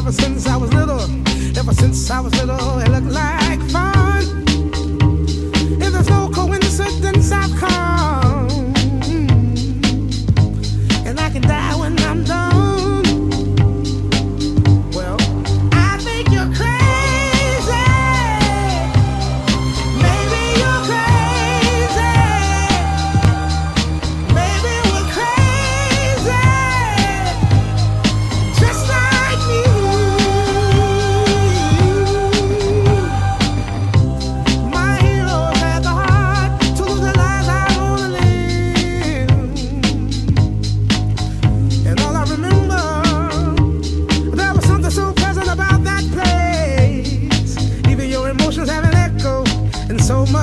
ever since I was little. Ever since I was little, it looked like fun. If there's no coincidence, I've come, and I can die when I'm done. Well, I think you're crazy. Maybe you're crazy. Maybe we're crazy, just like me. My heroes had the heart to lose their lives. I wanna live, and all I remember, there was something so pleasant about that place. Even your emotions have an echo, and so much